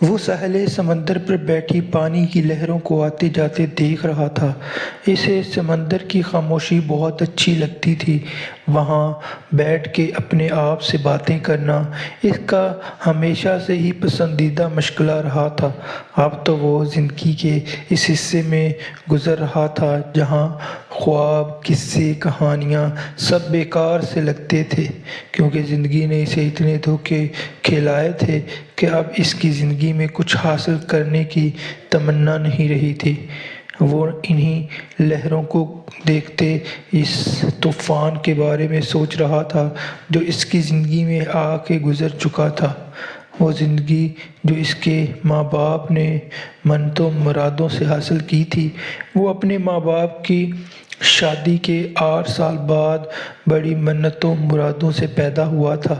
وہ ساحل سمندر پر بیٹھی پانی کی لہروں کو آتے جاتے دیکھ رہا تھا۔ اسے سمندر کی خاموشی بہت اچھی لگتی تھی۔ وہاں بیٹھ کے اپنے آپ سے باتیں کرنا اس کا ہمیشہ سے ہی پسندیدہ مشغلہ رہا تھا۔ اب تو وہ زندگی کے اس حصے میں گزر رہا تھا جہاں خواب، قصے، کہانیاں سب بیکار سے لگتے تھے، کیونکہ زندگی نے اسے اتنے دھوکے کھلائے تھے کہ اب اس کی زندگی میں کچھ حاصل کرنے کی تمنا نہیں رہی تھی۔ وہ انہی لہروں کو دیکھتے اس طوفان کے بارے میں سوچ رہا تھا جو اس کی زندگی میں آ کے گزر چکا تھا۔ وہ زندگی جو اس کے ماں باپ نے منتوں مرادوں سے حاصل کی تھی۔ وہ اپنے ماں باپ کی شادی کے 8 سال بعد بڑی منتوں مرادوں سے پیدا ہوا تھا۔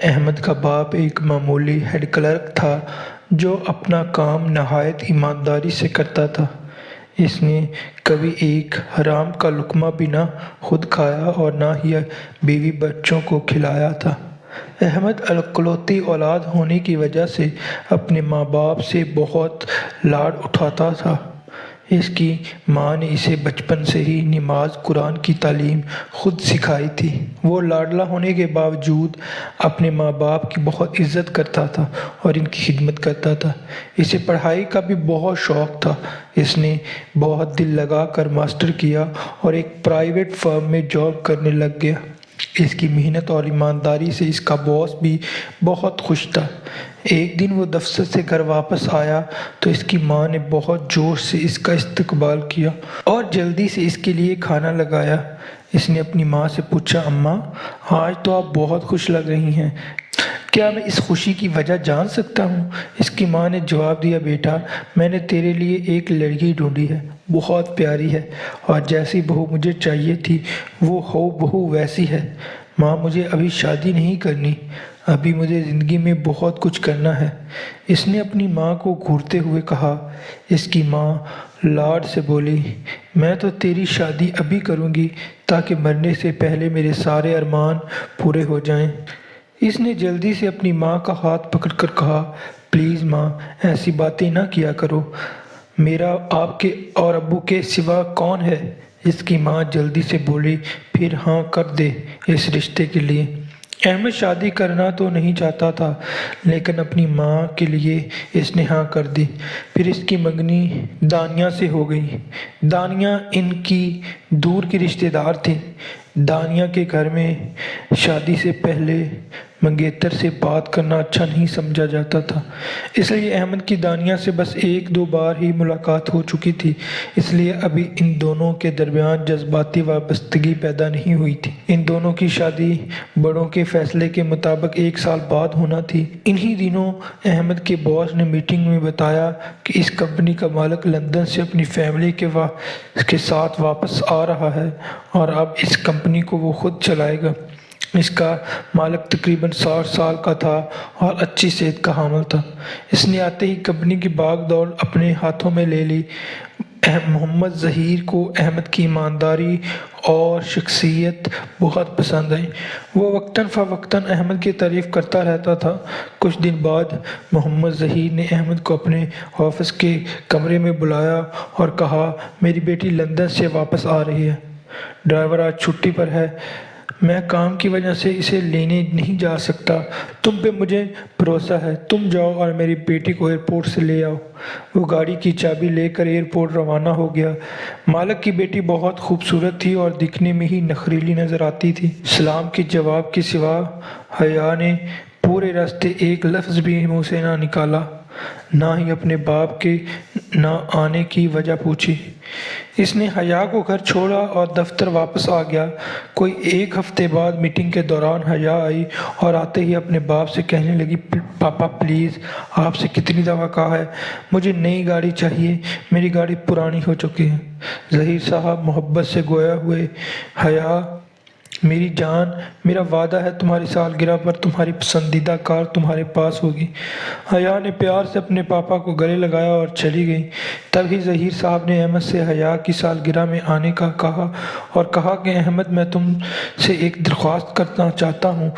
احمد کا باپ ایک معمولی ہیڈ کلرک تھا جو اپنا کام نہایت ایمانداری سے کرتا تھا۔ اس نے کبھی ایک حرام کا لقمہ بھی نہ خود کھایا اور نہ ہی بیوی بچوں کو کھلایا تھا۔ احمد اکلوتی اولاد ہونے کی وجہ سے اپنے ماں باپ سے بہت لاڈ اٹھاتا تھا۔ اس کی ماں نے اسے بچپن سے ہی نماز قرآن کی تعلیم خود سکھائی تھی۔ وہ لاڈلا ہونے کے باوجود اپنے ماں باپ کی بہت عزت کرتا تھا اور ان کی خدمت کرتا تھا۔ اسے پڑھائی کا بھی بہت شوق تھا۔ اس نے بہت دل لگا کر ماسٹر کیا اور ایک پرائیویٹ فرم میں جاب کرنے لگ گیا۔ اس کی محنت اور ایمانداری سے اس کا باس بھی بہت خوش تھا۔ ایک دن وہ دفتر سے گھر واپس آیا تو اس کی ماں نے بہت جوش سے اس کا استقبال کیا اور جلدی سے اس کے لیے کھانا لگایا۔ اس نے اپنی ماں سے پوچھا، اماں، آج تو آپ بہت خوش لگ رہی ہیں، کیا میں اس خوشی کی وجہ جان سکتا ہوں؟ اس کی ماں نے جواب دیا، بیٹا، میں نے تیرے لیے ایک لڑکی ڈھونڈی ہے، بہت پیاری ہے اور جیسی بہو مجھے چاہیے تھی وہ ہو بہو ویسی ہے۔ ماں، مجھے ابھی شادی نہیں کرنی، ابھی مجھے زندگی میں بہت کچھ کرنا ہے، اس نے اپنی ماں کو گھورتے ہوئے کہا۔ اس کی ماں لاڈ سے بولی، میں تو تیری شادی ابھی کروں گی تاکہ مرنے سے پہلے میرے سارے ارمان پورے ہو جائیں۔ اس نے جلدی سے اپنی ماں کا ہاتھ پکڑ کر کہا، پلیز ماں، ایسی باتیں نہ کیا کرو، میرا آپ کے اور ابو کے سوا کون ہے؟ اس کی ماں جلدی سے بولی، پھر ہاں کر دے اس رشتے کے لیے۔ احمد شادی کرنا تو نہیں چاہتا تھا لیکن اپنی ماں کے لیے اس نے ہاں کر دی۔ پھر اس کی منگنی دانیہ سے ہو گئی۔ دانیہ ان کی دور کی رشتہ دار تھی۔ دانیہ کے گھر میں شادی سے پہلے منگیتر سے بات کرنا اچھا نہیں سمجھا جاتا تھا، اس لیے احمد کی دانیہ سے بس 1-2 بار ہی ملاقات ہو چکی تھی، اس لیے ابھی ان دونوں کے درمیان جذباتی وابستگی پیدا نہیں ہوئی تھی۔ ان دونوں کی شادی بڑوں کے فیصلے کے مطابق 1 سال بعد ہونا تھی۔ انہی دنوں احمد کے باس نے میٹنگ میں بتایا کہ اس کمپنی کا مالک لندن سے اپنی فیملی کے ساتھ واپس آ رہا ہے اور اب اس کمپنی کو وہ خود چلائے گا۔ اس کا مالک تقریباً 60 سال کا تھا اور اچھی صحت کا حامل تھا۔ اس نے آتے ہی کمپنی کی باغ دوڑ اپنے ہاتھوں میں لے لی۔ محمد ظہیر کو احمد کی ایمانداری اور شخصیت بہت پسند آئی۔ وہ وقتاً فوقتاً احمد کی تعریف کرتا رہتا تھا۔ کچھ دن بعد محمد ظہیر نے احمد کو اپنے آفس کے کمرے میں بلایا اور کہا، میری بیٹی لندن سے واپس آ رہی ہے، ڈرائیور آج چھٹی پر ہے، میں کام کی وجہ سے اسے لینے نہیں جا سکتا، تم پہ مجھے بھروسہ ہے، تم جاؤ اور میری بیٹی کو ایئرپورٹ سے لے آؤ۔ وہ گاڑی کی چابی لے کر ایئرپورٹ روانہ ہو گیا۔ مالک کی بیٹی بہت خوبصورت تھی اور دکھنے میں ہی نخریلی نظر آتی تھی۔ سلام کے جواب کے سوا حیا نے پورے راستے ایک لفظ بھی منہ سے نہ نکالا، نہ ہی اپنے باپ کے نہ آنے کی وجہ پوچھی۔ اس نے حیا کو گھر چھوڑا اور دفتر واپس آ گیا۔ کوئی 1 ہفتے بعد میٹنگ کے دوران حیا آئی اور آتے ہی اپنے باپ سے کہنے لگی، پاپا پلیز، آپ سے کتنی دفعہ کہا ہے مجھے نئی گاڑی چاہیے، میری گاڑی پرانی ہو چکی ہے۔ ظہیر صاحب محبت سے گویا ہوئے حیا میری جان، میرا وعدہ ہے تمہاری سالگرہ پر تمہاری پسندیدہ کار تمہارے پاس ہوگی۔ حیا نے پیار سے اپنے پاپا کو گلے لگایا اور چلی گئی۔ تبھی ظہیر صاحب نے احمد سے حیا کی سالگرہ میں آنے کا کہا اور کہا کہ احمد، میں تم سے ایک درخواست کرنا چاہتا ہوں۔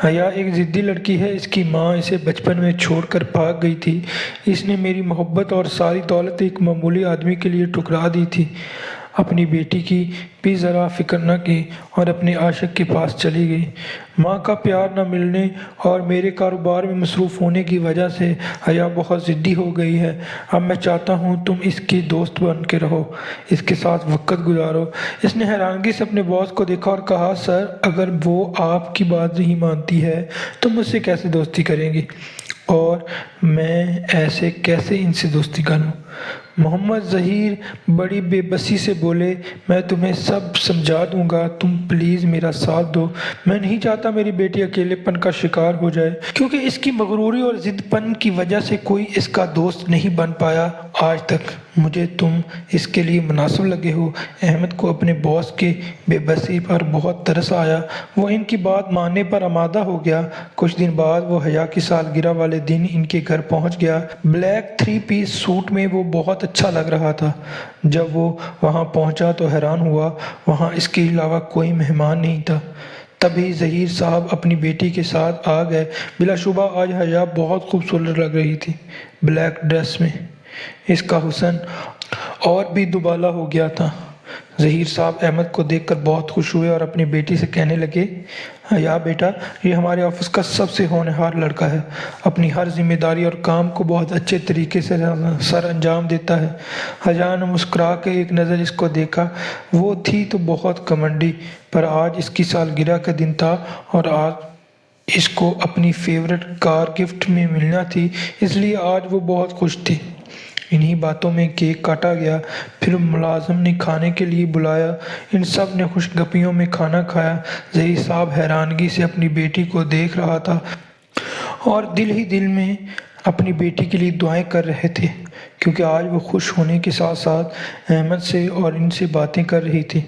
حیا ایک ضدی لڑکی ہے، اس کی ماں اسے بچپن میں چھوڑ کر بھاگ گئی تھی۔ اس نے میری محبت اور ساری دولت ایک معمولی آدمی کے لیے ٹھکرا دی تھی۔ اپنی بیٹی کی بھی ذرا فکر نہ کی اور اپنے عاشق کے پاس چلی گئی۔ ماں کا پیار نہ ملنے اور میرے کاروبار میں مصروف ہونے کی وجہ سے حیا بہت ضدی ہو گئی ہے۔ اب میں چاہتا ہوں تم اس کی دوست بن کے رہو، اس کے ساتھ وقت گزارو۔ اس نے حیرانگی سے اپنے باس کو دیکھا اور کہا، سر، اگر وہ آپ کی بات نہیں مانتی ہے تو مجھ سے کیسے دوستی کریں گی؟ اور میں ایسے کیسے ان سے دوستی کروں؟ محمد ظہیر بڑی بے بسی سے بولے، میں تمہیں سب سمجھا دوں گا، تم پلیز میرا ساتھ دو۔ میں نہیں چاہتا میری بیٹی اکیلے پن کا شکار ہو جائے، کیونکہ اس کی مغروری اور ضد پن کی وجہ سے کوئی اس کا دوست نہیں بن پایا آج تک۔ مجھے تم اس کے لیے مناسب لگے ہو۔ احمد کو اپنے باس کے بے بسی پر بہت ترس آیا۔ وہ ان کی بات ماننے پر آمادہ ہو گیا۔ کچھ دن بعد وہ حیا کی سالگرہ والے دن ان کے گھر پہنچ گیا۔ بلیک 3 پیس سوٹ میں وہ بہت اچھا لگ رہا تھا۔ جب وہ وہاں پہنچا تو حیران ہوا، وہاں اس کے علاوہ کوئی مہمان نہیں تھا۔ تبھی ظہیر صاحب اپنی بیٹی کے ساتھ آ گئے۔ بلا شبہ آج حیا بہت خوبصورت لگ رہی تھی بلیک ڈریس میں۔ اس کا حسن اور بھی دوبالا ہو گیا تھا۔ ظہیر صاحب احمد کو دیکھ کر بہت خوش ہوئے اور اپنی بیٹی سے کہنے لگے، حیا بیٹا، یہ ہمارے آفس کا سب سے ہونہار لڑکا ہے، اپنی ہر ذمہ داری اور کام کو بہت اچھے طریقے سے سر انجام دیتا ہے۔ حیا نے مسکرا کے ایک نظر اس کو دیکھا۔ وہ تھی تو بہت گھمنڈی، پر آج اس کی سالگرہ کا دن تھا اور آج اس کو اپنی فیورٹ کار گفٹ میں ملنا تھی، اس لیے آج وہ بہت خوش تھی۔ انہی باتوں میں کیک کاٹا گیا، پھر ملازم نے کھانے کے لیے بلایا۔ ان سب نے خوش گپیوں میں کھانا کھایا۔ ظہیر صاحب حیرانگی سے اپنی بیٹی کو دیکھ رہا تھا اور دل ہی دل میں اپنی بیٹی کے لیے دعائیں کر رہے تھے، کیونکہ آج وہ خوش ہونے کے ساتھ ساتھ احمد سے اور ان سے باتیں کر رہی تھی،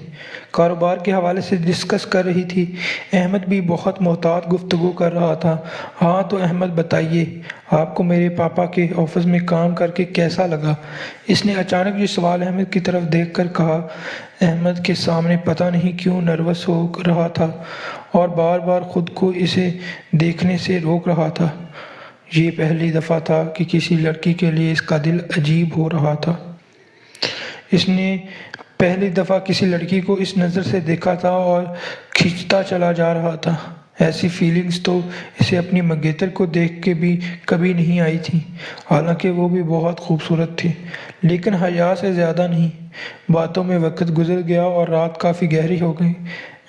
کاروبار کے حوالے سے ڈسکس کر رہی تھی۔ احمد بھی بہت محتاط گفتگو کر رہا تھا۔ ہاں تو احمد بتائیے، آپ کو میرے پاپا کے آفس میں کام کر کے کیسا لگا؟ اس نے اچانک یہ سوال احمد کی طرف دیکھ کر کہا۔ احمد کے سامنے پتہ نہیں کیوں نروس ہو رہا تھا اور بار بار خود کو اسے دیکھنے سے روک رہا تھا۔ یہ پہلی دفعہ تھا کہ کسی لڑکی کے لیے اس کا دل عجیب ہو رہا تھا۔ اس نے پہلی دفعہ کسی لڑکی کو اس نظر سے دیکھا تھا اور کھنچتا چلا جا رہا تھا۔ ایسی فیلنگز تو اسے اپنی منگیتر کو دیکھ کے بھی کبھی نہیں آئی تھی، حالانکہ وہ بھی بہت خوبصورت تھی، لیکن حیا سے زیادہ نہیں۔ باتوں میں وقت گزر گیا اور رات کافی گہری ہو گئی۔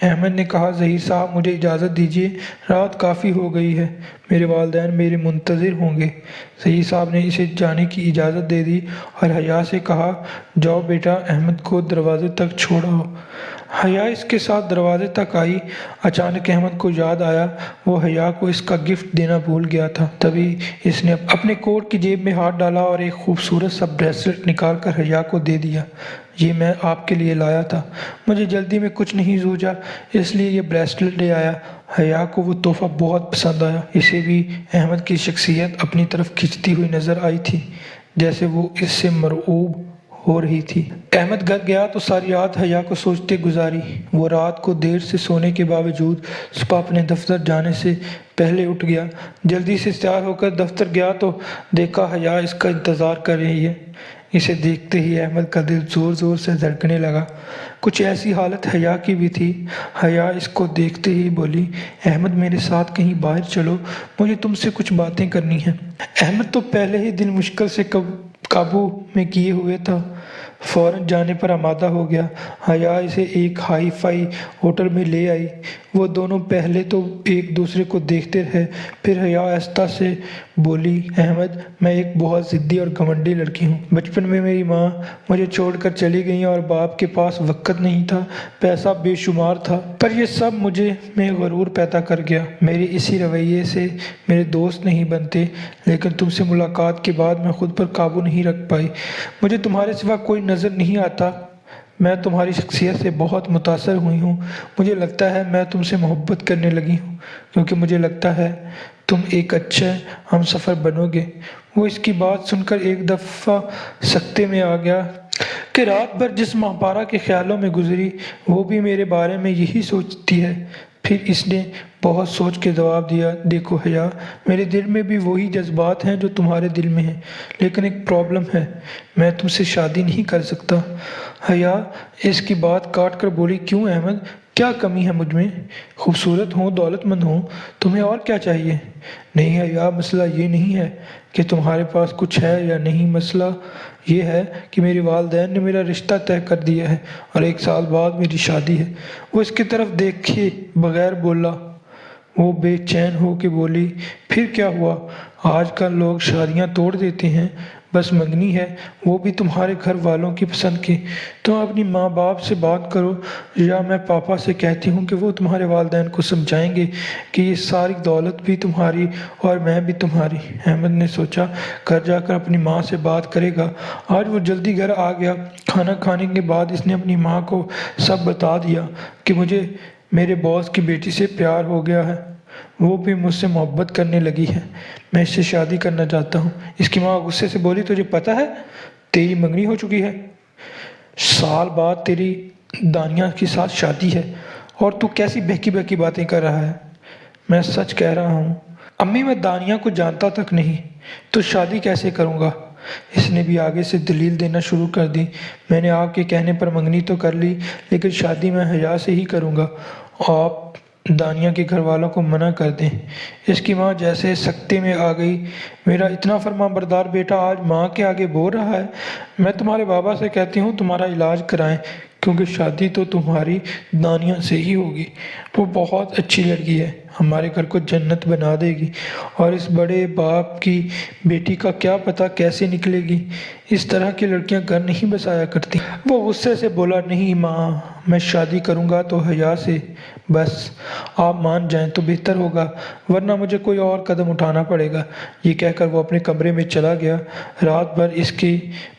احمد نے کہا، ظہیر صاحب مجھے اجازت دیجیے، رات کافی ہو گئی ہے، میرے والدین میرے منتظر ہوں گے۔ ظہیر صاحب نے اسے جانے کی اجازت دے دی اور حیا سے کہا، جاؤ بیٹا، احمد کو دروازے تک چھوڑ آؤ۔ حیا اس کے ساتھ دروازے تک آئی۔ اچانک احمد کو یاد آیا وہ حیا کو اس کا گفٹ دینا بھول گیا تھا۔ تبھی اس نے اپنے کوٹ کی جیب میں ہاتھ ڈالا اور ایک خوبصورت سا بریسلٹ نکال کر حیا کو دے دیا۔ یہ میں آپ کے لیے لایا تھا، مجھے جلدی میں کچھ نہیں سوچا، اس لیے یہ بریسلٹ لے آیا۔ حیا کو وہ تحفہ بہت پسند آیا۔ اسے بھی احمد کی شخصیت اپنی طرف کھنچتی ہوئی نظر آئی تھی، جیسے وہ اس سے مرعوب ہو رہی تھی۔ احمد گھر گیا تو ساری رات حیا کو سوچتے گزاری۔ وہ رات کو دیر سے سونے کے باوجود صبح اپنے دفتر جانے سے پہلے اٹھ گیا۔ جلدی سے تیار ہو کر دفتر گیا تو دیکھا حیا اس کا انتظار کر رہی ہے۔ اسے دیکھتے ہی احمد کا دل زور زور سے دھڑکنے لگا۔ کچھ ایسی حالت حیا کی بھی تھی۔ حیا اس کو دیکھتے ہی بولی، احمد میرے ساتھ کہیں باہر چلو، مجھے تم سے کچھ باتیں کرنی ہیں۔ احمد تو پہلے ہی دل مشکل سے قابو میں کیے ہوئے تھا، فوراً جانے پر آمادہ ہو گیا۔ حیا اسے ایک ہائی فائی ہوٹل میں لے آئی۔ وہ دونوں پہلے تو ایک دوسرے کو دیکھتے رہے، پھر حیا آہستہ سے بولی، احمد، میں ایک بہت ضدی اور گھمنڈی لڑکی ہوں۔ بچپن میں میری ماں مجھے چھوڑ کر چلی گئی اور باپ کے پاس وقت نہیں تھا، پیسہ بے شمار تھا، پر یہ سب مجھے میں غرور پیدا کر گیا۔ میرے اسی رویے سے میرے دوست نہیں بنتے، لیکن تم سے ملاقات کے بعد میں خود پر قابو نہیں رکھ پائی۔ مجھے تمہارے سوا کوئی نظر نہیں آتا۔ میں تمہاری شخصیت سے بہت متاثر ہوئی ہوں۔ مجھے لگتا ہے میں تم سے محبت کرنے لگی ہوں، کیونکہ مجھے لگتا ہے تم ایک اچھے ہم سفر بنو گے۔ وہ اس کی بات سن کر ایک دفعہ سکتے میں آ گیا کہ رات بھر جس ماہپارہ کے خیالوں میں گزری وہ بھی میرے بارے میں یہی سوچتی ہے۔ پھر اس نے بہت سوچ کے جواب دیا، دیکھو حیا، میرے دل میں بھی وہی جذبات ہیں جو تمہارے دل میں ہیں، لیکن ایک پرابلم ہے، میں تم سے شادی نہیں کر سکتا۔ حیا اس کی بات کاٹ کر بولی، کیوں احمد، کیا کمی ہے مجھ میں؟ خوبصورت ہوں، دولت مند ہوں، تمہیں اور کیا چاہیے؟ نہیں حیا، مسئلہ یہ نہیں ہے کہ تمہارے پاس کچھ ہے یا نہیں، مسئلہ یہ ہے کہ میرے والدین نے میرا رشتہ طے کر دیا ہے اور 1 سال بعد میری شادی ہے۔ وہ اس کی طرف دیکھے بغیر بولا۔ وہ بے چین ہو کے بولی، پھر کیا ہوا؟ آج کل لوگ شادیاں توڑ دیتے ہیں، بس منگنی ہے، وہ بھی تمہارے گھر والوں کی پسند کی۔ تم اپنی ماں باپ سے بات کرو، یا میں پاپا سے کہتی ہوں کہ وہ تمہارے والدین کو سمجھائیں گے کہ یہ ساری دولت بھی تمہاری اور میں بھی تمہاری۔ احمد نے سوچا گھر جا کر اپنی ماں سے بات کرے گا۔ آج وہ جلدی گھر آ گیا۔ کھانا کھانے کے بعد اس نے اپنی ماں کو سب بتا دیا کہ مجھے میرے باس کی بیٹی سے پیار ہو گیا ہے، وہ بھی مجھ سے محبت کرنے لگی ہے، میں اس سے شادی کرنا چاہتا ہوں۔ اس کی ماں غصے سے بولی، تجھے پتہ ہے تیری منگنی ہو چکی ہے، 1 سال بعد تیری دانیہ کے ساتھ شادی ہے، اور تو کیسی بہکی بہکی باتیں کر رہا ہے؟ میں سچ کہہ رہا ہوں امی، میں دانیہ کو جانتا تک نہیں، تو شادی کیسے کروں گا؟ اس نے بھی آگے سے دلیل دینا شروع کر دی، میں نے آپ کے کہنے پر منگنی تو کر لی، لیکن شادی میں حیا سے ہی کروں گا، آپ دانیہ کے گھر والوں کو منع کر دیں۔ اس کی ماں جیسے سکتے میں آ گئی، میرا اتنا فرما بردار بیٹا آج ماں کے آگے بول رہا ہے، میں تمہارے بابا سے کہتی ہوں تمہارا علاج کرائیں، کیونکہ شادی تو تمہاری دانیہ سے ہی ہوگی، وہ بہت اچھی لڑکی ہے، ہمارے گھر کو جنت بنا دے گی، اور اس بڑے باپ کی بیٹی کا کیا پتہ کیسے نکلے گی، اس طرح کی لڑکیاں گھر نہیں بسایا کرتی۔ وہ غصے سے بولا، نہیں ماں، میں شادی کروں گا تو حیا سے، بس آپ مان جائیں تو بہتر ہوگا، ورنہ مجھے کوئی اور قدم اٹھانا پڑے گا۔ یہ کہہ کر وہ اپنے کمرے میں چلا گیا۔ رات بھر اس کے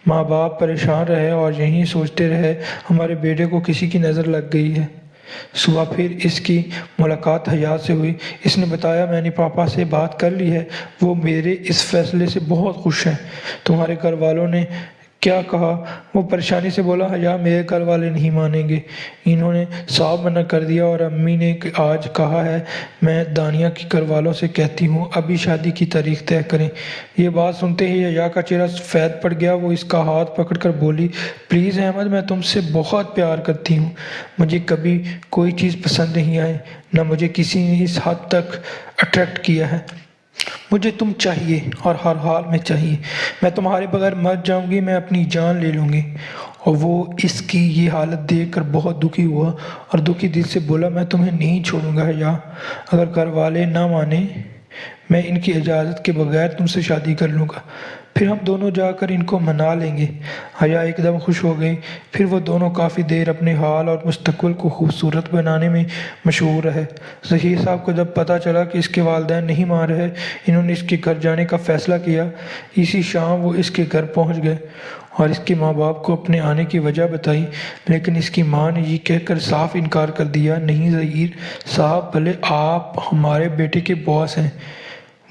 ماں باپ پریشان رہے اور یہی سوچتے رہے ہمارے بیٹے کو کسی کی نظر لگ گئی ہے۔ صبح پھر اس کی ملاقات حیا سے ہوئی۔ اس نے بتایا، میں نے پاپا سے بات کر لی ہے، وہ میرے اس فیصلے سے بہت خوش ہیں۔ تمہارے گھر والوں نے کیا کہا؟ وہ پریشانی سے بولا، حیا میرے گھر والے نہیں مانیں گے، انہوں نے صاف منع کر دیا، اور امی نے آج کہا ہے میں دانیہ کے گھر والوں سے کہتی ہوں ابھی شادی کی تاریخ طے کریں۔ یہ بات سنتے ہی حیا کا چہرہ سفید پڑ گیا۔ وہ اس کا ہاتھ پکڑ کر بولی، پلیز احمد، میں تم سے بہت پیار کرتی ہوں، مجھے کبھی کوئی چیز پسند نہیں آئی، نہ مجھے کسی نے اس حد تک اٹریکٹ کیا ہے۔ مجھے تم چاہیے اور ہر حال میں چاہیے، میں تمہارے بغیر مر جاؤں گی، میں اپنی جان لے لوں گی۔ اور وہ اس کی یہ حالت دیکھ کر بہت دکھی ہوا اور دکھی دل سے بولا، میں تمہیں نہیں چھوڑوں گا حیا، اگر گھر والے نہ مانیں میں ان کی اجازت کے بغیر تم سے شادی کر لوں گا، پھر ہم دونوں جا کر ان کو منا لیں گے۔ حیا ایک دم خوش ہو گئی۔ پھر وہ دونوں کافی دیر اپنے حال اور مستقبل کو خوبصورت بنانے میں مشغول رہے۔ ظہیر صاحب کو جب پتہ چلا کہ اس کے والدین نہیں مان رہے، انہوں نے اس کے گھر جانے کا فیصلہ کیا۔ اسی شام وہ اس کے گھر پہنچ گئے اور اس کے ماں باپ کو اپنے آنے کی وجہ بتائی، لیکن اس کی ماں نے یہ کہہ کر صاف انکار کر دیا، نہیں ظہیر صاحب، بھلے آپ ہمارے بیٹے کے باس ہیں،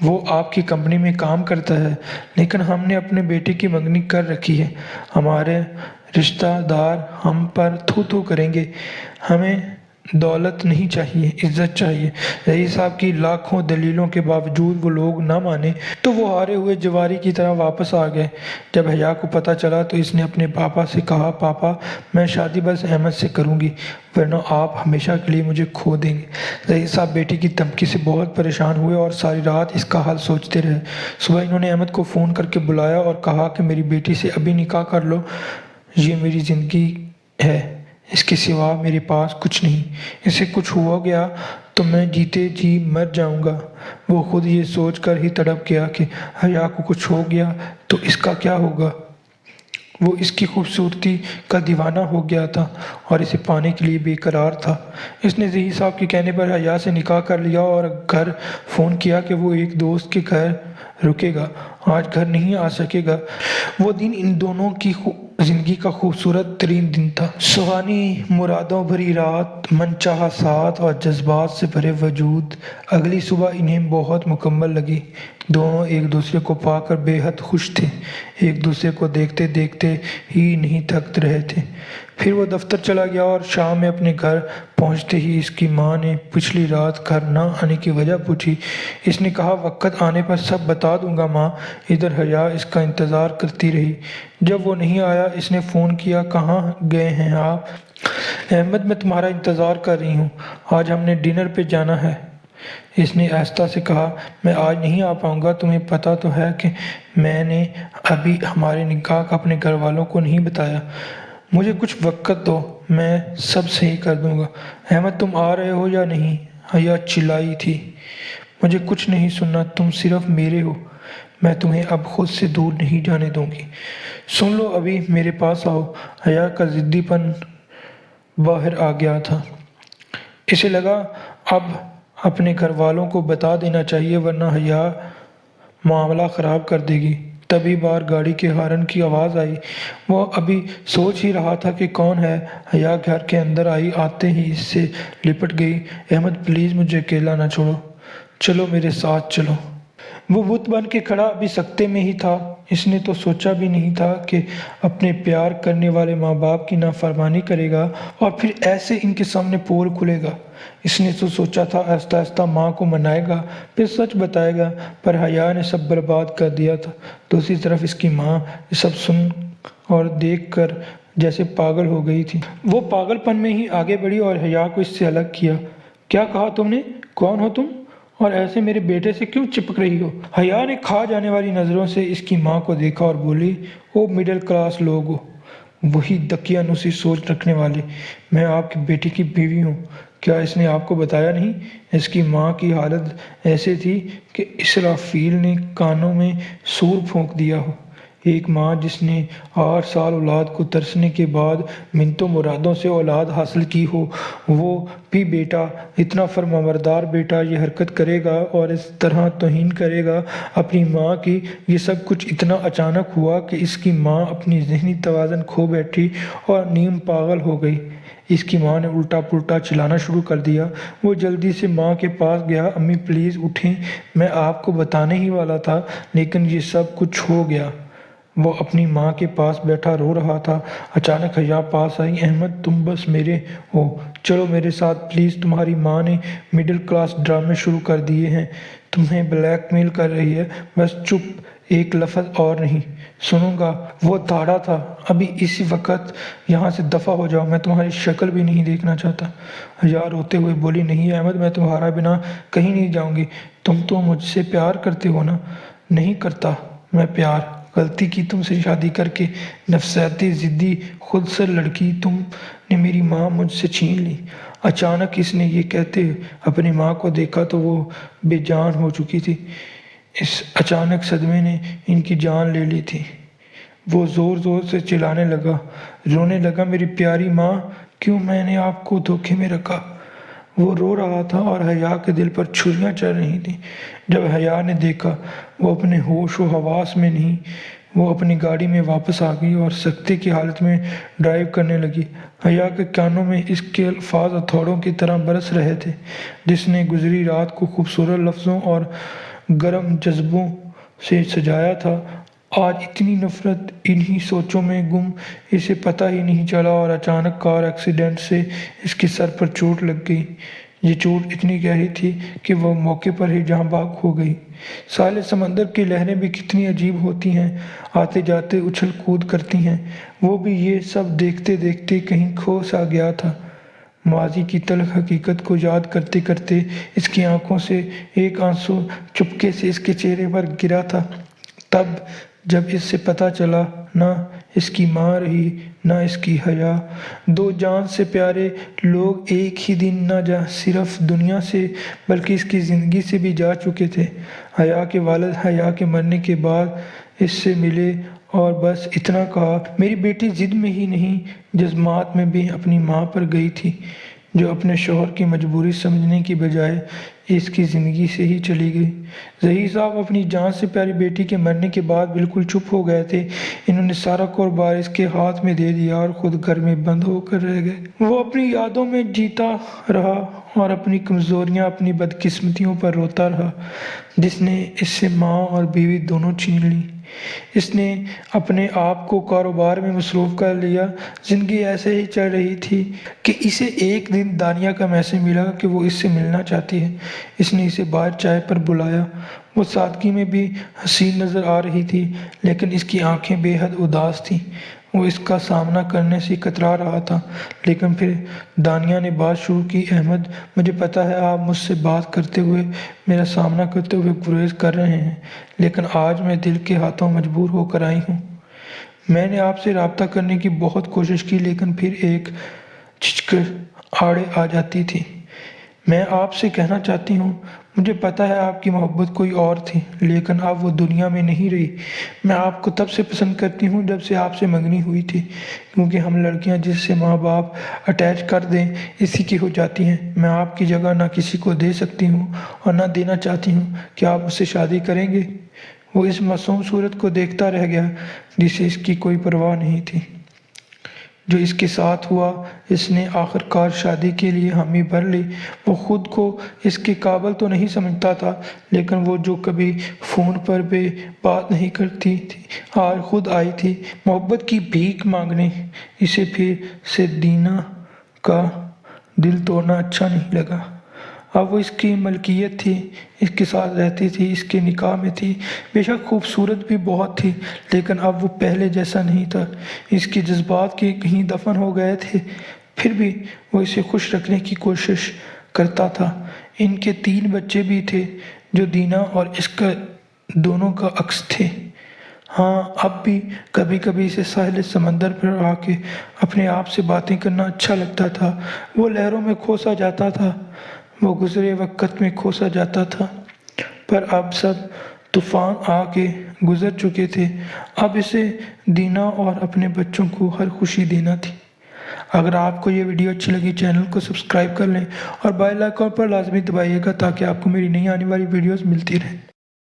وہ آپ کی کمپنی میں کام کرتا ہے، لیکن ہم نے اپنے بیٹے کی منگنی کر رکھی ہے، ہمارے رشتہ دار ہم پر تھو تھو کریں گے، ہمیں دولت نہیں چاہیے، عزت چاہیے۔ ظہیر صاحب کی لاکھوں دلیلوں کے باوجود وہ لوگ نہ مانے تو وہ ہارے ہوئے جواری کی طرح واپس آ گئے۔ جب حیا کو پتہ چلا تو اس نے اپنے پاپا سے کہا، پاپا میں شادی بس احمد سے کروں گی، ورنہ آپ ہمیشہ کے لیے مجھے کھو دیں گے۔ ظہیر صاحب بیٹی کی دھمکی سے بہت پریشان ہوئے اور ساری رات اس کا حل سوچتے رہے۔ صبح انہوں نے احمد کو فون کر کے بلایا اور کہا کہ میری بیٹی سے ابھی نکاح کر لو، یہ میری زندگی ہے، اس کے سوا میرے پاس کچھ نہیں، اسے کچھ ہو گیا تو میں جیتے جی مر جاؤں گا۔ وہ خود یہ سوچ کر ہی تڑپ گیا کہ حیا کو کچھ ہو گیا تو اس کا کیا ہوگا۔ وہ اس کی خوبصورتی کا دیوانہ ہو گیا تھا اور اسے پانے کے لیے بے قرار تھا۔ اس نے ظہیر صاحب کے کہنے پر حیا سے نکاح کر لیا اور گھر فون کیا کہ وہ ایک دوست کے گھر رکے گا، آج گھر نہیں آ سکے گا۔ وہ دن ان دونوں کی زندگی کا خوبصورت ترین دن تھا۔ سہانی مرادوں بھری رات، من چاہا ساتھ اور جذبات سے بھرے وجود۔ اگلی صبح انہیں بہت مکمل لگی۔ دونوں ایک دوسرے کو پا کر بے حد خوش تھے، ایک دوسرے کو دیکھتے دیکھتے ہی نہیں تھک رہے تھے۔ پھر وہ دفتر چلا گیا اور شام میں اپنے گھر پہنچتے ہی اس کی ماں نے پچھلی رات گھر نہ آنے کی وجہ پوچھی۔ اس نے کہا وقت آنے پر سب بتا دوں گا ماں۔ ادھر حیا اس کا انتظار کرتی رہی۔ جب وہ نہیں آیا اس نے فون کیا، کہاں گئے ہیں آپ؟ احمد میں تمہارا انتظار کر رہی ہوں، آج ہم نے ڈنر پہ جانا ہے۔ اس نے آہستہ سے کہا میں آج نہیں آ پاؤں گا، تمہیں پتہ تو ہے کہ میں نے ابھی ہمارے نکاح کا اپنے گھر والوں کو نہیں بتایا۔ مجھے کچھ وقت دو، میں سب صحیح کر دوں گا۔ احمد تم آ رہے ہو یا نہیں؟ حیا چلائی تھی۔ مجھے کچھ نہیں سننا، تم صرف میرے ہو، میں تمہیں اب خود سے دور نہیں جانے دوں گی۔ سن لو ابھی میرے پاس آؤ۔ حیا کا ضدی پن باہر آ گیا تھا۔ اسے لگا اب اپنے گھر والوں کو بتا دینا چاہیے ورنہ حیا معاملہ خراب کر دے گی۔ تبھی باہر گاڑی کے ہارن کی آواز آئی۔ وہ ابھی سوچ ہی رہا تھا کہ کون ہے، حیا گھر کے اندر آئی، آتے ہی اس سے لپٹ گئی۔ احمد پلیز مجھے اکیلا نہ چھوڑو، چلو میرے ساتھ چلو۔ وہ بت بن کے کھڑا ابھی سکتے میں ہی تھا۔ اس نے تو سوچا بھی نہیں تھا کہ اپنے پیار کرنے والے ماں باپ کی نافرمانی کرے گا اور پھر ایسے ان کے سامنے پول کھلے گا۔ اس نے تو سوچا تھا آہستہ آہستہ ماں کو منائے گا، پھر سچ بتائے گا، پر حیا نے سب برباد کر دیا تھا۔ دوسری طرف اس کی ماں یہ سب سن اور دیکھ کر جیسے پاگل ہو گئی تھی۔ وہ پاگل پن میں ہی آگے بڑھی اور حیا کو اس سے الگ کیا۔ کیا کہا تم نے؟ کون ہو تم؟ اور ایسے میرے بیٹے سے کیوں چپک رہی ہو؟ حیا نے کھا جانے والی نظروں سے اس کی ماں کو دیکھا اور بولی او مڈل کلاس لوگ ہو، وہی دقیانوسی سوچ رکھنے والے۔ میں آپ کی بیٹی کی بیوی ہوں، کیا اس نے آپ کو بتایا نہیں؟ اس کی ماں کی حالت ایسے تھی کہ اسرافیل نے کانوں میں سور پھونک دیا ہو۔ ایک ماں جس نے 8 سال اولاد کو ترسنے کے بعد منتوں مرادوں سے اولاد حاصل کی ہو، وہ بھی بیٹا، اتنا فرمانبردار بیٹا یہ حرکت کرے گا اور اس طرح توہین کرے گا اپنی ماں کی۔ یہ سب کچھ اتنا اچانک ہوا کہ اس کی ماں اپنی ذہنی توازن کھو بیٹھی اور نیم پاگل ہو گئی۔ اس کی ماں نے الٹا پلٹا چلانا شروع کر دیا۔ وہ جلدی سے ماں کے پاس گیا، امی پلیز اٹھیں، میں آپ کو بتانے ہی والا تھا لیکن یہ سب کچھ ہو گیا۔ وہ اپنی ماں کے پاس بیٹھا رو رہا تھا۔ اچانک حیا پاس آئی۔ احمد تم بس میرے ہو، چلو میرے ساتھ پلیز، تمہاری ماں نے مڈل کلاس ڈرامے شروع کر دیے ہیں، تمہیں بلیک میل کر رہی ہے، بس چپ، ایک لفظ اور نہیں سنوں گا۔ وہ دھاڑا تھا ابھی اسی وقت یہاں سے دفع ہو جاؤ، میں تمہاری شکل بھی نہیں دیکھنا چاہتا۔ حیا روتے ہوئے بولی نہیں احمد، میں تمہارا بنا کہیں نہیں جاؤں گی، تم تو مجھ سے پیار کرتے ہو نا؟ نہیں کرتا میں پیار، غلطی کی تم سے شادی کر کے، نفسیاتی ضدی خود سر لڑکی، تم نے میری ماں مجھ سے چھین لی۔ اچانک اس نے یہ کہتے اپنی ماں کو دیکھا تو وہ بے جان ہو چکی تھی۔ اس اچانک صدمے نے ان کی جان لے لی تھی۔ وہ زور زور سے چلانے لگا، رونے لگا میری پیاری ماں، کیوں میں نے آپ کو دھوکے میں رکھا؟ وہ رو رہا تھا اور حیا کے دل پر چھریاں چل رہی تھیں۔ جب حیا نے دیکھا وہ اپنے ہوش و حواس میں نہیں، وہ اپنی گاڑی میں واپس آ گئی اور سکتے کی حالت میں ڈرائیو کرنے لگی۔ حیا کے کانوں میں اس کے الفاظ ہتھوڑوں کی طرح برس رہے تھے، جس نے گزری رات کو خوبصورت لفظوں اور گرم جذبوں سے سجایا تھا، آج اتنی نفرت انہی سوچوں میں گم، اسے پتہ ہی نہیں چلا اور اچانک کار ایکسیڈنٹ سے اس کے سر پر چوٹ لگ گئی۔ یہ چوٹ اتنی گہری تھی کہ وہ موقع پر ہی جاں بحق ہو گئی۔ ساحل سمندر کی لہریں بھی کتنی عجیب ہوتی ہیں، آتے جاتے اچھل کود کرتی ہیں۔ وہ بھی یہ سب دیکھتے دیکھتے کہیں کھو سا گیا تھا۔ ماضی کی تلخ حقیقت کو یاد کرتے کرتے اس کی آنکھوں سے ایک آنسو چپکے سے اس کے چہرے پر گرا تھا۔ تب جب اس سے پتہ چلا نہ اس کی ماں رہی نہ اس کی حیا، دو جان سے پیارے لوگ ایک ہی دن نہ صرف دنیا سے بلکہ اس کی زندگی سے بھی جا چکے تھے۔ حیا کے والد حیا کے مرنے کے بعد اس سے ملے اور بس اتنا کہا، میری بیٹی ضد میں ہی نہیں جذبات میں بھی اپنی ماں پر گئی تھی، جو اپنے شوہر کی مجبوری سمجھنے کی بجائے اس کی زندگی سے ہی چلی گئی۔ ظہیر صاحب اپنی جان سے پیاری بیٹی کے مرنے کے بعد بالکل چپ ہو گئے تھے۔ انہوں نے سارا کاروبار اس کے ہاتھ میں دے دیا اور خود گھر میں بند ہو کر رہ گئے۔ وہ اپنی یادوں میں جیتا رہا اور اپنی کمزوریاں، اپنی بدقسمتیوں پر روتا رہا جس نے اس سے ماں اور بیوی دونوں چھین لی۔ اس نے اپنے آپ کو کاروبار میں مصروف کر لیا۔ زندگی ایسے ہی چل رہی تھی کہ اسے ایک دن دانیہ کا میسج ملا کہ وہ اس سے ملنا چاہتی ہے۔ اس نے اسے باہر چائے پر بلایا۔ وہ سادگی میں بھی حسین نظر آ رہی تھی لیکن اس کی آنکھیں بے حد اداس تھیں۔ وہ اس کا سامنا کرنے سے کترا رہا تھا لیکن پھر دانیہ نے بات شروع کی۔ احمد، مجھے پتہ ہے آپ مجھ سے بات کرتے ہوئے، میرا سامنا کرتے ہوئے گریز کر رہے ہیں لیکن آج میں دل کے ہاتھوں مجبور ہو کر آئی ہوں۔ میں نے آپ سے رابطہ کرنے کی بہت کوشش کی لیکن پھر ایک جھجک آڑے آ جاتی تھی۔ میں آپ سے کہنا چاہتی ہوں، مجھے پتہ ہے آپ کی محبت کوئی اور تھی لیکن اب وہ دنیا میں نہیں رہی۔ میں آپ کو تب سے پسند کرتی ہوں جب سے آپ سے منگنی ہوئی تھی، کیونکہ ہم لڑکیاں جس سے ماں باپ اٹیچ کر دیں اسی کی ہو جاتی ہیں۔ میں آپ کی جگہ نہ کسی کو دے سکتی ہوں اور نہ دینا چاہتی ہوں۔ کیا آپ مجھ سے شادی کریں گے؟ وہ اس معصوم صورت کو دیکھتا رہ گیا جسے اس کی کوئی پرواہ نہیں تھی۔ جو اس کے ساتھ ہوا، اس نے آخرکار شادی کے لیے حامی بھر لی۔ وہ خود کو اس کے قابل تو نہیں سمجھتا تھا لیکن وہ جو کبھی فون پر بھی بات نہیں کرتی تھی آج خود آئی تھی محبت کی بھیک مانگنے۔ اسے پھر سے دینا کا دل توڑنا اچھا نہیں لگا۔ اب وہ اس کی ملکیت تھی، اس کے ساتھ رہتی تھی، اس کے نکاح میں تھی۔ بے شک خوبصورت بھی بہت تھی لیکن اب وہ پہلے جیسا نہیں تھا۔ اس کے جذبات کے کہیں دفن ہو گئے تھے، پھر بھی وہ اسے خوش رکھنے کی کوشش کرتا تھا۔ ان کے 3 بچے بھی تھے جو دینا اور عشق دونوں کا عکس تھے۔ ہاں، اب بھی کبھی کبھی اسے ساحل سمندر پر آ کے اپنے آپ سے باتیں کرنا اچھا لگتا تھا۔ وہ لہروں میں کھوسا جاتا تھا، وہ گزرے وقت میں کھوسا جاتا تھا، پر اب سب طوفان آ کے گزر چکے تھے۔ اب اسے دینا اور اپنے بچوں کو ہر خوشی دینا تھی۔ اگر آپ کو یہ ویڈیو اچھی لگی چینل کو سبسکرائب کر لیں اور بیل آئیکن پر لازمی دبائیے گا تاکہ آپ کو میری نئی آنے والی ویڈیوز ملتی رہیں۔